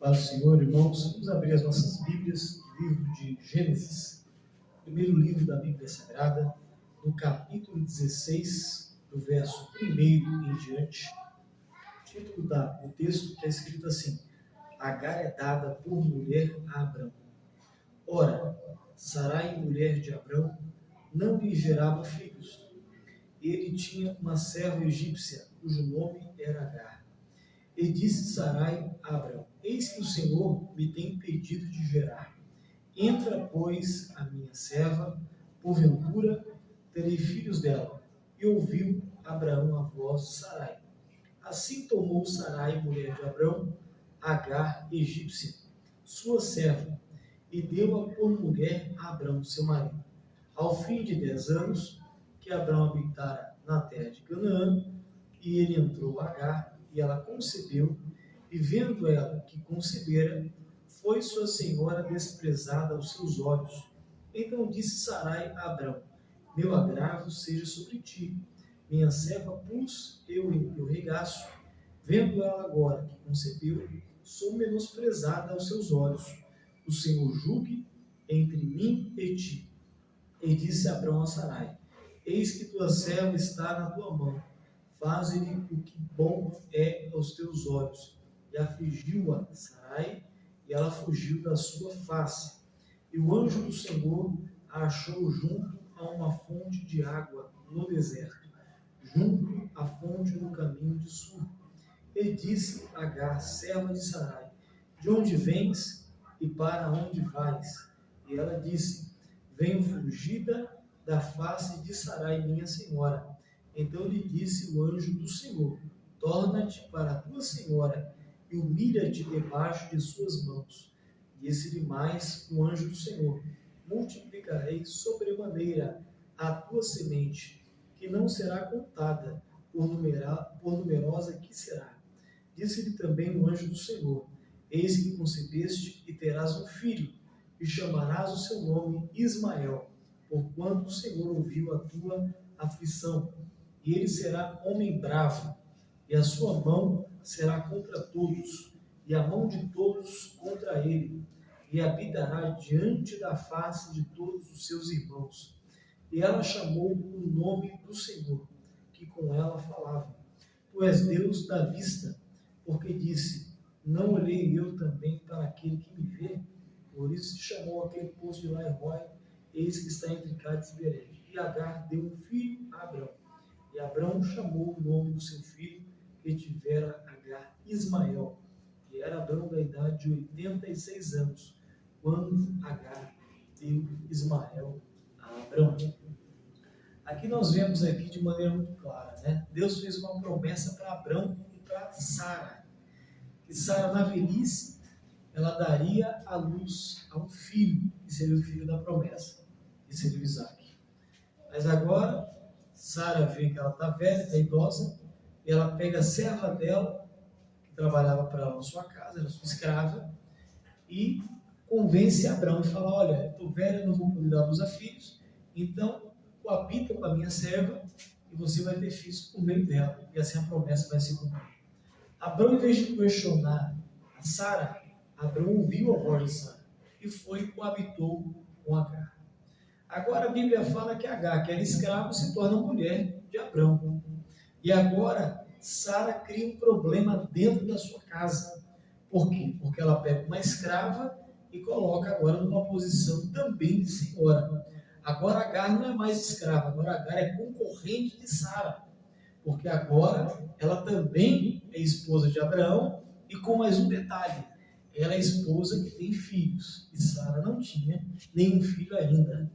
Paz do Senhor, irmãos. Vamos abrir as nossas Bíblias no livro de Gênesis, primeiro livro da Bíblia Sagrada, no capítulo 16, do verso 1 em diante. O título do texto está escrito assim: Agar é dada por mulher a Abrão. Ora, Sarai, mulher de Abrão, não lhe gerava filhos. Ele tinha uma serva egípcia, cujo nome era Agar. E disse Sarai a Abrão: Eis que o Senhor me tem impedido de gerar. Entra, pois, a minha serva, porventura terei filhos dela. E ouviu Abraão a voz de Sarai. Assim tomou Sarai, mulher de Abrão, Agar, egípcia, sua serva, e deu-a por mulher a Abrão, seu marido. Ao fim de 10 anos, que Abrão habitara na terra de Canaã, e ele entrou a Agar, e ela concebeu, e vendo ela que concebera, foi sua senhora desprezada aos seus olhos. Então disse Sarai a Abrão: Meu agravo seja sobre ti. Minha serva pus eu em teu regaço. Vendo ela agora que concebeu, sou menosprezada aos seus olhos. O Senhor julgue entre mim e ti. E disse Abrão a Sarai: Eis que tua serva está na tua mão. Faze-lhe o que bom é aos teus olhos. E afligiu-a Sarai, e ela fugiu da sua face. E o anjo do Senhor a achou junto a uma fonte de água no deserto, junto à fonte no caminho de Sur. E disse Agar, serva de Sarai: De onde vens e para onde vais? E ela disse: Venho fugida da face de Sarai, minha senhora. Então lhe disse o anjo do Senhor: Torna-te para a tua senhora e humilha-te debaixo de suas mãos. Disse-lhe mais o anjo do Senhor: Multiplicarei sobremaneira a tua semente, que não será contada, por numerosa que será. Disse-lhe também o anjo do Senhor: Eis que concebeste e terás um filho, e chamarás o seu nome Ismael, porquanto o Senhor ouviu a tua aflição. E ele será homem bravo, e a sua mão será contra todos, e a mão de todos contra ele, e habitará diante da face de todos os seus irmãos. E ela chamou o nome do Senhor, que com ela falava: Tu és Deus da vista, porque disse: Não olhei eu também para aquele que me vê? Por isso se chamou aquele poço de Lai-Roi, eis que está entre Cádiz e Beré. E Agar deu um filho a Abrão. E Abrão chamou o nome do seu filho que tivera Agar Ismael. E era Abrão da idade de 86 anos, quando Agar deu Ismael a Abrão. Aqui nós vemos aqui de maneira muito clara, né? Deus fez uma promessa para Abrão e para Sara, que Sara na velhice ela daria à luz a um filho, que seria o filho da promessa, que seria o Isaac. Mas agora Sara vê que ela está velha, está idosa, e ela pega a serva dela, que trabalhava para ela na sua casa, era sua escrava, e convence Abrão e fala: Olha, estou velha, não vou poder dar luz a filhos, então coabita com a minha serva e você vai ter filhos por meio dela, e assim a promessa vai se cumprir. Abrão, em vez de questionar a Sara, Abrão ouviu a voz de Sara e foi e coabitou com Agar. Agora a Bíblia fala que Agar, que era escravo, se torna mulher de Abrão. E agora Sara cria um problema dentro da sua casa. Por quê? Porque ela pega uma escrava e coloca agora numa posição também de senhora. Agora Agar não é mais escrava, agora Agar é concorrente de Sara. Porque agora ela também é esposa de Abraão, e com mais um detalhe: ela é esposa que tem filhos, e Sara não tinha nenhum filho ainda.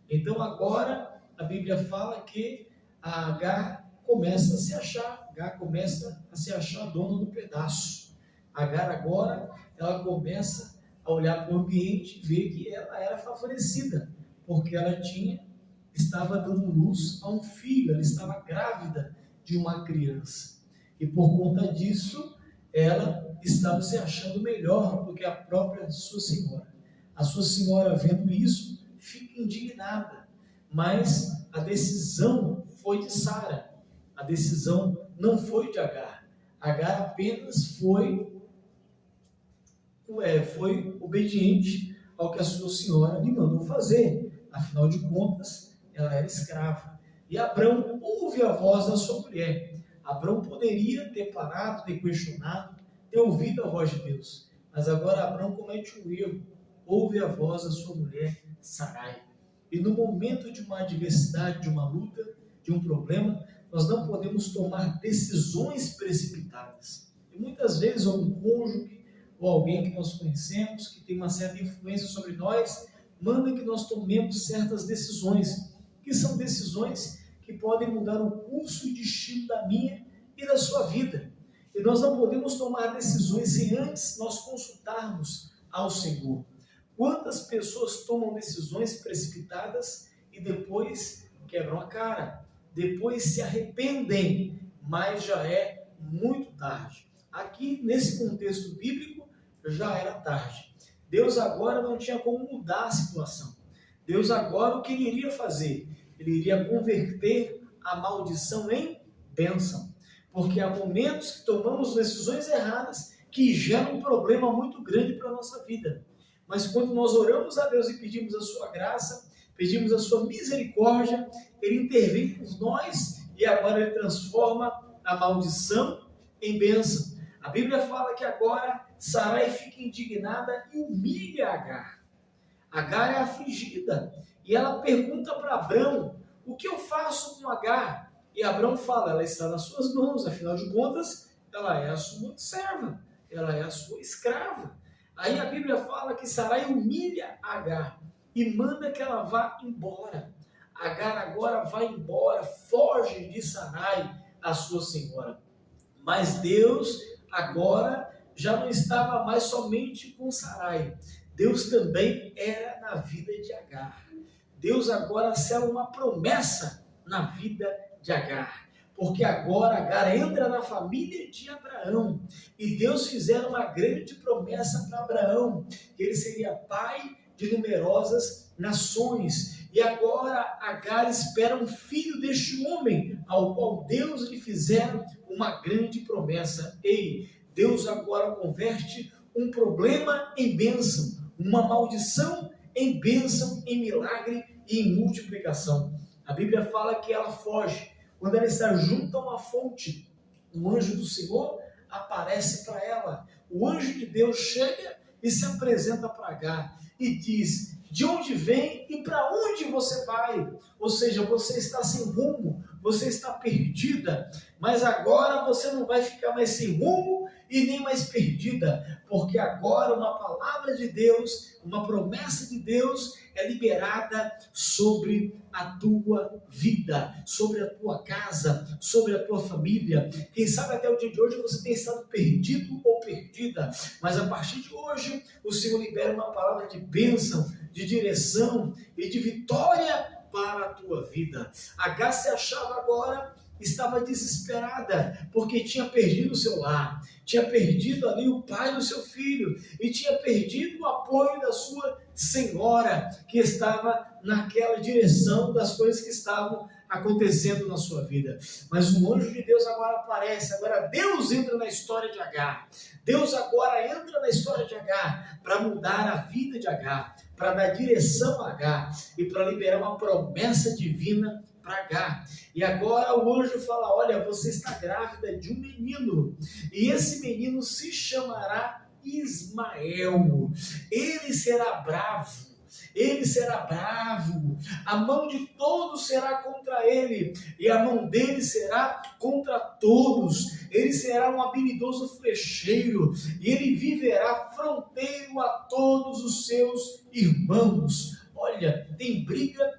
Então agora a Bíblia fala que a Agar começa a se achar, Agar começa a se achar dona do pedaço. Agar agora ela começa a olhar para o ambiente e ver que ela era favorecida, porque ela estava dando luz a um filho, ela estava grávida de uma criança. E por conta disso, ela estava se achando melhor do que a própria sua senhora. A sua senhora, vendo isso, fica indignada. Mas a decisão foi de Sara. A decisão não foi de Agar. Agar apenas foi foi obediente ao que a sua senhora lhe mandou fazer. Afinal de contas, ela era escrava. E Abrão ouve a voz da sua mulher. Abrão poderia ter parado, ter questionado, ter ouvido a voz de Deus. Mas agora Abrão comete um erro. Ouve a voz da sua mulher, Sarai. E no momento de uma adversidade, de uma luta, de um problema, nós não podemos tomar decisões precipitadas. E muitas vezes um cônjuge ou alguém que nós conhecemos, que tem uma certa influência sobre nós, manda que nós tomemos certas decisões, que são decisões que podem mudar o curso e destino da minha e da sua vida. E nós não podemos tomar decisões sem antes nós consultarmos ao Senhor. Quantas pessoas tomam decisões precipitadas e depois quebram a cara, depois se arrependem, mas já é muito tarde. Aqui, nesse contexto bíblico, já era tarde. Deus agora não tinha como mudar a situação. Deus agora o que ele iria fazer? Ele iria converter a maldição em bênção. Porque há momentos que tomamos decisões erradas que geram um problema muito grande para a nossa vida. Mas quando nós oramos a Deus e pedimos a sua graça, pedimos a sua misericórdia, ele intervém por nós e agora ele transforma a maldição em bênção. A Bíblia fala que agora Sarai fica indignada e humilha Agar. Agar é afligida e ela pergunta para Abrão: o que eu faço com Agar? E Abrão fala: ela está nas suas mãos, afinal de contas, ela é a sua serva, ela é a sua escrava. Aí a Bíblia fala que Sarai humilha Agar e manda que ela vá embora. Agar agora vai embora, foge de Sarai, a sua senhora. Mas Deus agora já não estava mais somente com Sarai. Deus também era na vida de Agar. Deus agora sela uma promessa na vida de Agar. Porque agora Agar entra na família de Abraão. E Deus fizera uma grande promessa para Abraão, que ele seria pai de numerosas nações. E agora Agar espera um filho deste homem, ao qual Deus lhe fizera uma grande promessa. Ei, Deus agora converte um problema em bênção, uma maldição em bênção, em milagre e em multiplicação. A Bíblia fala que ela foge. Quando ela está junto a uma fonte, um anjo do Senhor aparece para ela. O anjo de Deus chega e se apresenta para Agar e diz: de onde vem e para onde você vai? Ou seja, você está sem rumo, você está perdida, mas agora você não vai ficar mais sem rumo e nem mais perdida, porque agora uma palavra de Deus, uma promessa de Deus é liberada sobre a tua vida, sobre a tua casa, sobre a tua família. Quem sabe até o dia de hoje você tem estado perdido ou perdida, mas a partir de hoje o Senhor libera uma palavra de bênção, de direção e de vitória para a tua vida. Agar se achava agora, estava desesperada, porque tinha perdido o seu lar, tinha perdido ali o pai do seu filho, e tinha perdido o apoio da sua senhora, que estava naquela direção das coisas que estavam acontecendo na sua vida. Mas o anjo de Deus agora aparece, agora Deus entra na história de Agar. Deus agora entra na história de Agar para mudar a vida de Agar, para dar direção a Agar e para liberar uma promessa divina para Agar. E agora o anjo fala: olha, você está grávida de um menino, e esse menino se chamará Ismael. Ele será bravo, a mão de todos será contra ele, e a mão dele será contra todos. Ele será um habilidoso flecheiro, e ele viverá fronteiro a todos os seus irmãos. Olha, tem briga,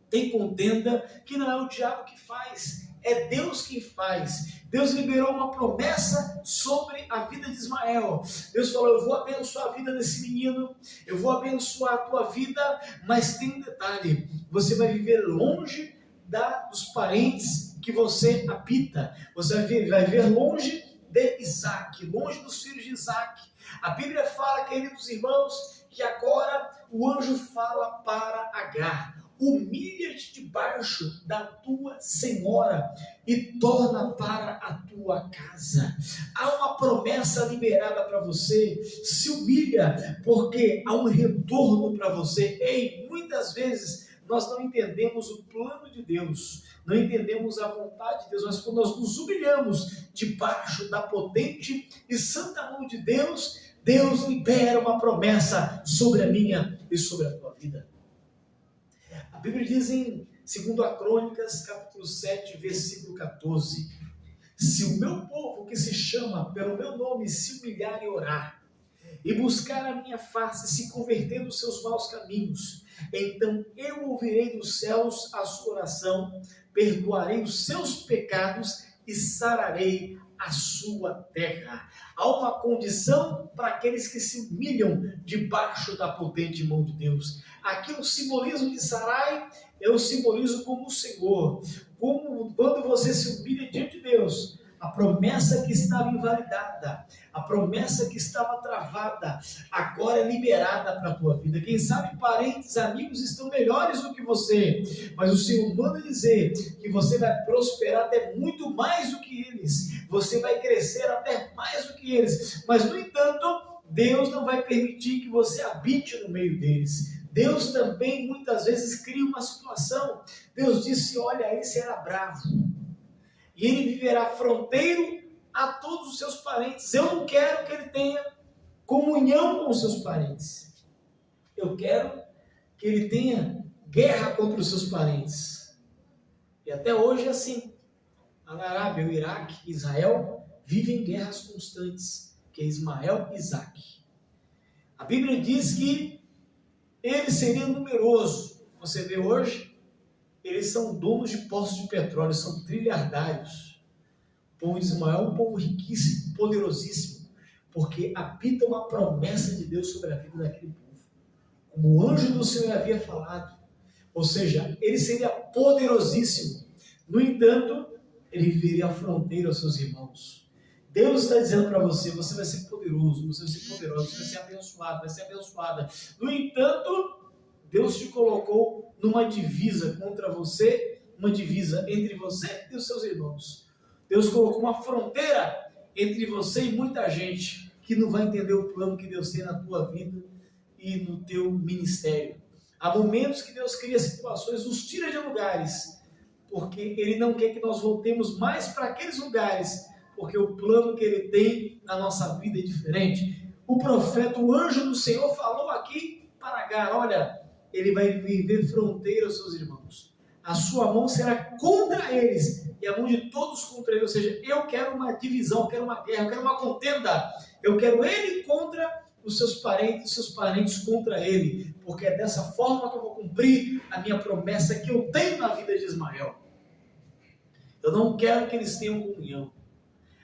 tem contenda, que não é o diabo que faz, é Deus quem faz. Deus liberou uma promessa sobre a vida de Ismael. Deus falou: eu vou abençoar a vida desse menino, eu vou abençoar a tua vida, mas tem um detalhe: você vai viver longe dos parentes que você habita, você vai viver longe de Isaac, longe dos filhos de Isaac. A Bíblia fala, queridos irmãos, que agora o anjo fala para Agar: humilha-te debaixo da tua senhora e torna para a tua casa. Há uma promessa liberada para você, se humilha, porque há um retorno para você. Ei, muitas vezes nós não entendemos o plano de Deus, não entendemos a vontade de Deus, mas quando nós nos humilhamos debaixo da potente e santa mão de Deus, Deus libera uma promessa sobre a minha e sobre a tua vida. A Bíblia diz em 2 Crônicas, capítulo 7, versículo 14: se o meu povo que se chama pelo meu nome se humilhar e orar, e buscar a minha face, se converter dos seus maus caminhos, então eu ouvirei dos céus a sua oração, perdoarei os seus pecados e sararei a sua terra. Há uma condição para aqueles que se humilham debaixo da potente mão de Deus. Aqui o simbolismo de Sarai é o simbolismo como o Senhor, como quando você se humilha diante de Deus, a promessa que estava invalidada, a promessa que estava travada, agora é liberada para a tua vida. Quem sabe parentes, amigos estão melhores do que você, mas o Senhor manda dizer que você vai prosperar até muito mais do que eles, você vai crescer até mais do que eles, mas no entanto, Deus não vai permitir que você habite no meio deles. Deus também muitas vezes cria uma situação. Deus disse: olha, ele será bravo e ele viverá fronteiro a todos os seus parentes. Eu não quero que ele tenha comunhão com os seus parentes. Eu quero que ele tenha guerra contra os seus parentes. E até hoje é assim. A Arábia, o Iraque, Israel vivem guerras constantes, que é Ismael e Isaac. A Bíblia diz que ele seria numeroso. Você vê hoje, eles são donos de poços de petróleo, são trilhardários. O povo de Ismael é um povo riquíssimo, poderosíssimo, porque habita uma promessa de Deus sobre a vida daquele povo, como o anjo do Senhor havia falado. Ou seja, ele seria poderosíssimo. No entanto, ele viveria a fronteira aos seus irmãos. Deus está dizendo para você: você vai ser poderoso, você vai ser poderosa, você vai ser abençoado, vai ser abençoada. No entanto, Deus te colocou numa divisa contra você, uma divisa entre você e os seus irmãos. Deus colocou uma fronteira entre você e muita gente que não vai entender o plano que Deus tem na tua vida e no teu ministério. Há momentos que Deus cria situações, nos tira de lugares, porque Ele não quer que nós voltemos mais para aqueles lugares, porque o plano que Ele tem na nossa vida é diferente. O profeta, o anjo do Senhor, falou aqui para Agar: olha, ele vai viver fronteira aos seus irmãos. A sua mão será contra eles e a mão de todos contra ele. Ou seja, eu quero uma divisão, eu quero uma guerra, eu quero uma contenda. Eu quero ele contra os seus parentes contra ele, porque é dessa forma que eu vou cumprir a minha promessa que eu tenho na vida de Ismael. Eu não quero que eles tenham comunhão.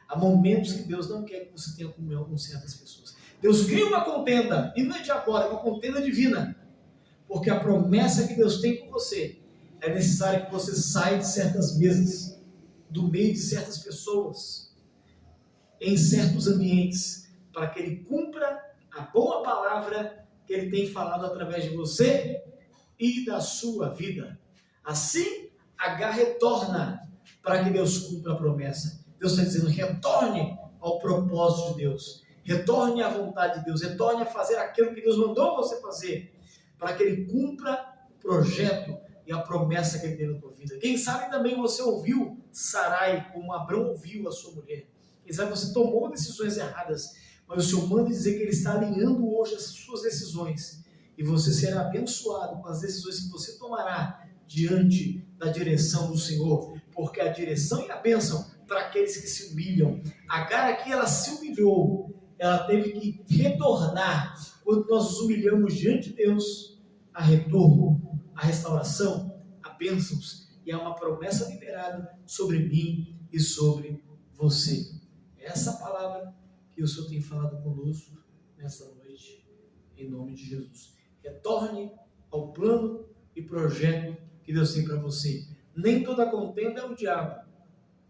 Há momentos que Deus não quer que você tenha comunhão com certas pessoas. Deus cria uma contenda, e não é de agora, é uma contenda divina, porque a promessa que Deus tem com você é necessário que você saia de certas mesas, do meio de certas pessoas, em certos ambientes, para que Ele cumpra a boa palavra que Ele tem falado através de você e da sua vida. Assim, Agar retorna para que Deus cumpra a promessa. Deus está dizendo: retorne ao propósito de Deus, retorne à vontade de Deus, retorne a fazer aquilo que Deus mandou você fazer, para que Ele cumpra o projeto e a promessa que Ele tem na tua vida. Quem sabe também você ouviu Sarai, como Abrão ouviu a sua mulher. Quem sabe você tomou decisões erradas, mas o Senhor manda dizer que Ele está alinhando hoje as suas decisões, e você será abençoado com as decisões que você tomará diante da direção do Senhor, porque a direção e a bênção para aqueles que se humilham. Agar aqui, ela se humilhou, ela teve que retornar. Quando nós nos humilhamos diante de Deus, há retorno, há restauração, há bênçãos, e há uma promessa liberada sobre mim e sobre você. É essa palavra que o Senhor tem falado conosco nessa noite, em nome de Jesus. Retorne ao plano e projeto que Deus tem para você. Nem toda contenda é o diabo.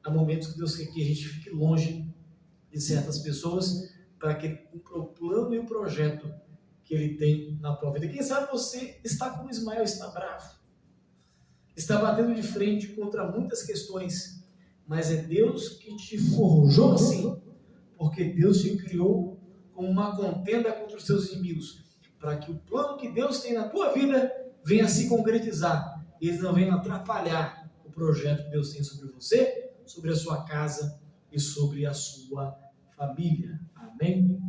Há momentos que Deus quer que a gente fique longe de certas pessoas, para que Ele cumpra o plano e o projeto que Ele tem na tua vida. Quem sabe você está como Ismael, está bravo, está batendo de frente contra muitas questões, mas é Deus que te forjou assim, porque Deus te criou como uma contenda contra os seus inimigos, para que o plano que Deus tem na tua vida venha se concretizar, e eles não venham atrapalhar o projeto que Deus tem sobre você, sobre a sua casa e sobre a sua família. Amém?